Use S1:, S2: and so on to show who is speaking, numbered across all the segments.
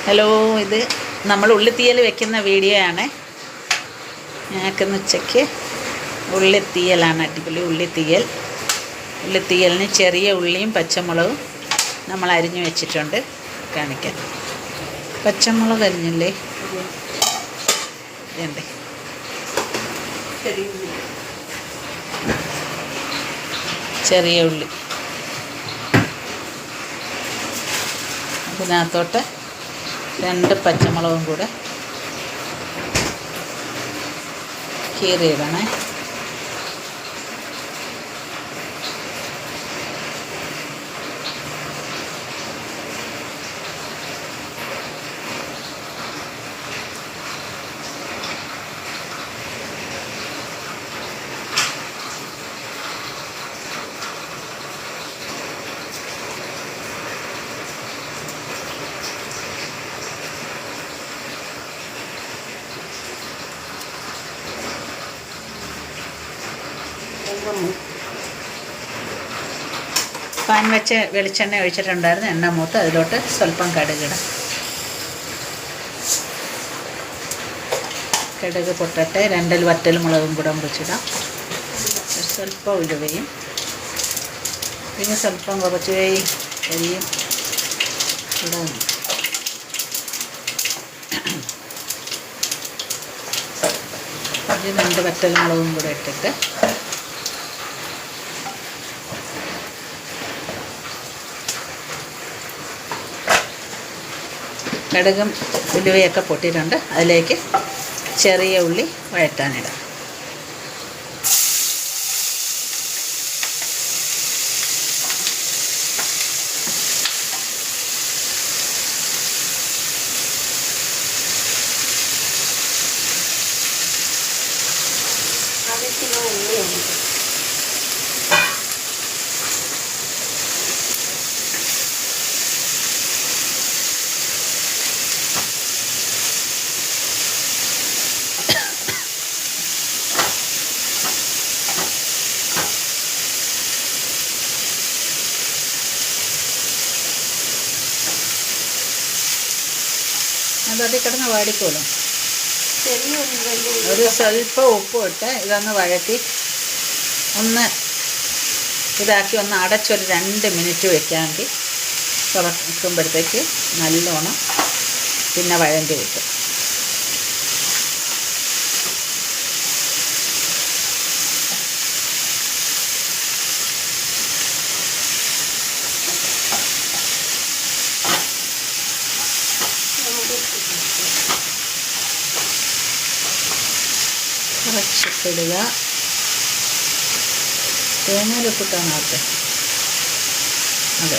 S1: Hello, ഇത് നമ്മൾ ഉള്ളിത്തീയൽ വെക്കുന്ന വീഡിയോ ആണ്. ഞങ്ങൾക്കിന്ന് ഉച്ചയ്ക്ക് ഉള്ളിത്തീയലാണ്. അടിപൊളി ഉള്ളിത്തീയലിന് ചെറിയ ഉള്ളിയും പച്ചമുളകും നമ്മൾ അരിഞ്ഞു വെച്ചിട്ടുണ്ട്. കാണിക്കാൻ പച്ചമുളക് അരിഞ്ഞില്ലേ? ഇതുണ്ട്. ചെറിയ ഉള്ളി അതിനകത്തോട്ട് 2 പച്ചമുളകും കൂടെ കീറിയിടണേ. പാൻ വെച്ച് വെളിച്ചെണ്ണ ഒഴിച്ചിട്ടുണ്ടായിരുന്നു. എണ്ണ മൂത്ത് അതിലോട്ട് സ്വല്പം കടുകിടാം. കടുക് പൊട്ടട്ടെ. 2 വറ്റൽമുളകും കൂടെ മുറിച്ചിടാം. സ്വല്പം ഉലുവയും പിന്നെ സ്വല്പം കുറച്ച് അരിയും ഇടാം. ഇത് 2 വറ്റൽമുളകും കൂടെ ഇട്ടിട്ട് കടുകും ഉലുവയൊക്കെ പൊട്ടിയിട്ടുണ്ട്. അതിലേക്ക് ചെറിയ ഉള്ളി വഴറ്റാനിടാം. അതതിൽ കിടന്ന് വാടിക്കോളും. ഒരു സ്വല്പം ഉപ്പും ഇട്ട് ഇതൊന്ന് വഴറ്റി ഒന്ന് ഇതാക്കി ഒന്ന് അടച്ചൊരു 2 മിനിറ്റ് വെക്കാമെങ്കിൽ തുറക്കുമ്പോഴത്തേക്ക് നല്ലോണം പിന്നെ വഴണ്ടി കിട്ടും. കുറച്ചിടുക. തേങ്ങയിലിട്ടിട്ടാണ് ആട്ടെ. അതെ,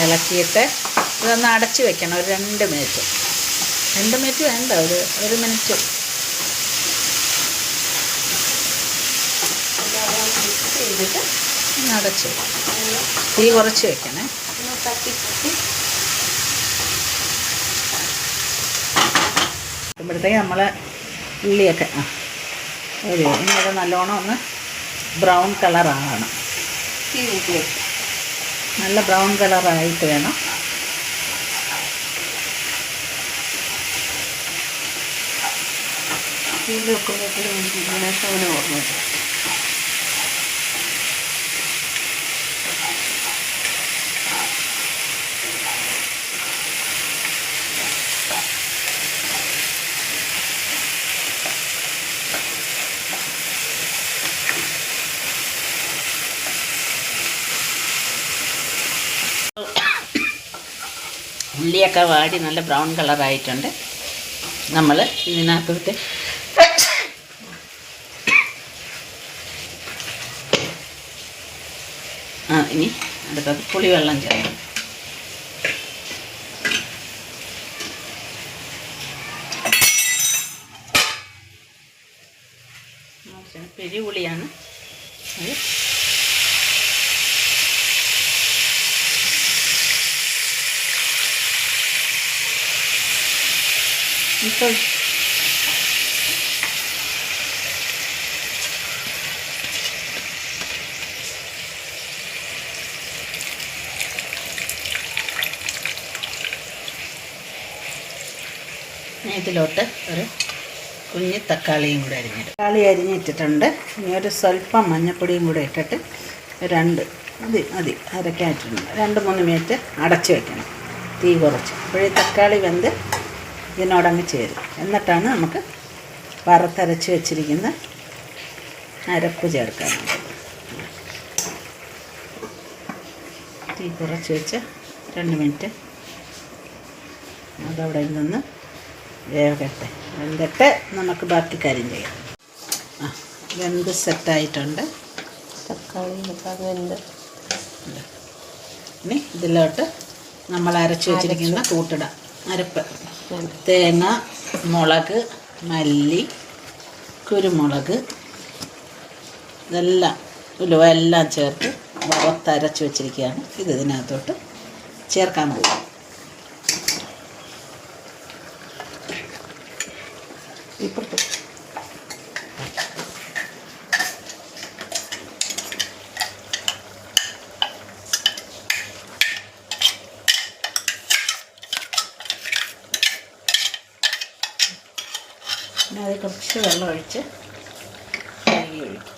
S1: ഇളക്കിയിട്ട് ഇതൊന്ന് അടച്ച് വെക്കണം ഒരു 2 മിനിറ്റ്. 2 മിനിറ്റ് വേണ്ട, ഒരു മിനിറ്റ്. ഒന്ന് അടച്ച് തീ കുറച്ച് വെക്കണേ. ഇപ്പോഴത്തേക്ക് നമ്മൾ ഉള്ളിയൊക്കെ ഇങ്ങനെ നല്ലോണം ഒന്ന് ബ്രൗൺ കളറാകണം. നല്ല ബ്രൗൺ കളറായിട്ട് വേണം. ഓർമ്മ ഉള്ളിയൊക്കെ വാടി നല്ല ബ്രൗൺ കളറായിട്ടുണ്ട്. നമ്മൾ ഇതിനകത്തോട്ട് ഇനി അടുത്തത് പുളിവെള്ളം ചേർക്കാം. പെരുപുളിയാണ് അത്. ഇപ്പോൾ ഇതിലോട്ട് ഒരു കുഞ്ഞി തക്കാളിയും കൂടെ അരിഞ്ഞിട്ട് തക്കാളി അരിഞ്ഞിട്ടിട്ടുണ്ട്. ഇനി ഒരു സ്വല്പം മഞ്ഞൾപ്പൊടിയും കൂടെ ഇട്ടിട്ട് മതി അരക്കായിട്ടുണ്ട്. 2-3 മിനിറ്റ് അടച്ച് വയ്ക്കണം, തീ കുറച്ച്. അപ്പോഴേ തക്കാളി വെന്ത് ഇതിനോടങ്ങ് ചേരും. എന്നിട്ടാണ് നമുക്ക് വറുത്തരച്ച് വെച്ചിരിക്കുന്ന അരപ്പ് ചേർക്കാനുള്ളത്. തീ കുറച്ച് വെച്ച് 2 മിനിറ്റ് അതവിടെ നിന്ന് വേഗട്ടെ. വെന്തിട്ട് നമുക്ക് ബാക്കി കാര്യം ചെയ്യാം. വെന്ത് സെറ്റായിട്ടുണ്ട്.
S2: തക്കാളി വെന്ത്.
S1: ഇനി ഇതിലോട്ട് നമ്മൾ അരച്ച് വെച്ചിരിക്കുന്ന കൂട്ടിടാം. അരപ്പ് തേങ്ങ, മുളക്, മല്ലി, കുരുമുളക്, ഇതെല്ലാം ഉലുവ എല്ലാം ചേർത്ത് വറുത്തരച്ച് വെച്ചിരിക്കുകയാണ്. ഇതിനകത്തോട്ട് ചേർക്കാൻ പോകും. ഇപ്പുറത്ത് പിന്നെ അത് കുറച്ച് വെള്ളം ഒഴിച്ച് കഴുകി ഒഴിക്കും.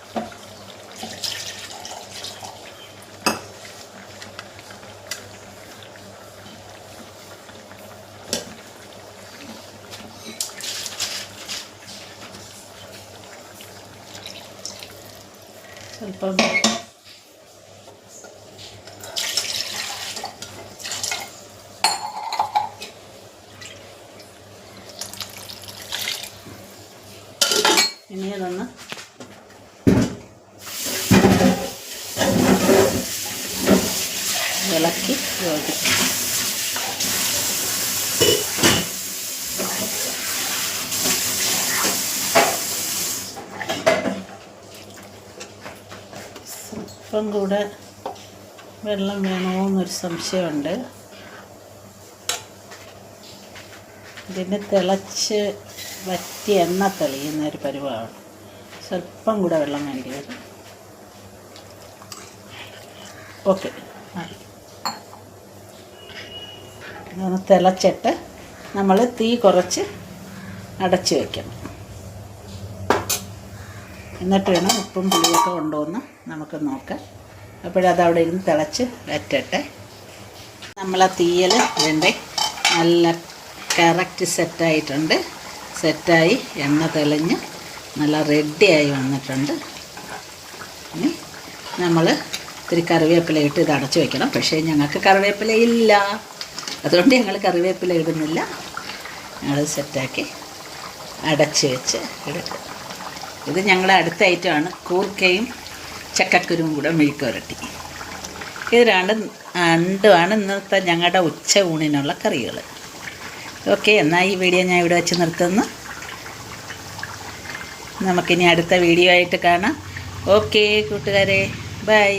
S1: സ്വല്പം ഇനി അതൊന്ന് ഇളക്കി യോജിക്കും. സ്വല്പം കൂടെ വെള്ളം വേണമെന്നൊരു സംശയമുണ്ട്. ഇതിന് തിളച്ച് വറ്റി എണ്ണ തെളിയുന്നൊരു പരുവമാണ്. സ്വല്പം കൂടെ വെള്ളം വേണ്ടി വരും. ഓക്കെ, ഇതൊന്ന് തിളച്ചിട്ട് നമ്മൾ തീ കുറച്ച് അടച്ച് വയ്ക്കണം. എന്നിട്ട് വേണം ഉപ്പും പുളിയൊക്കെ കൊണ്ടുവന്ന് നമുക്ക് നോക്കാം. അപ്പോഴതവിടെ ഇരുന്ന് തിളച്ച് വറ്റട്ടെ. നമ്മളാ തീയൽ വേണ്ടേ നല്ല കറക്റ്റ് സെറ്റായിട്ടുണ്ട്. സെറ്റായി എണ്ണ തെളിഞ്ഞ് നല്ല റെഡിയായി വന്നിട്ടുണ്ട്. ഇനി നമ്മൾ ഇത്തിരി കറിവേപ്പില ഇട്ട് ഇത് അടച്ച് വയ്ക്കണം. പക്ഷേ ഞങ്ങൾക്ക് കറിവേപ്പില ഇല്ല, അതുകൊണ്ട് ഞങ്ങൾ കറിവേപ്പില ഇടുന്നില്ല. ഞങ്ങൾ സെറ്റാക്കി അടച്ച് വെച്ച് എടുക്കും. ഇത് ഞങ്ങളുടെ അടുത്ത ഐറ്റമാണ് കൂർക്കയും ചക്കക്കുരുവും കൂടെ മെഴുക്കുവരട്ടി. ഇത് രണ്ടുമാണ് ഇന്നത്തെ ഞങ്ങളുടെ ഉച്ച ഊണിനുള്ള കറികൾ. ഓക്കെ, എന്നാൽ ഈ വീഡിയോ ഞാൻ ഇവിടെ വെച്ച് നിർത്തുന്നു. നമുക്കിനി അടുത്ത വീഡിയോ ആയിട്ട് കാണാം. ഓക്കെ കൂട്ടുകാരെ, ബൈ.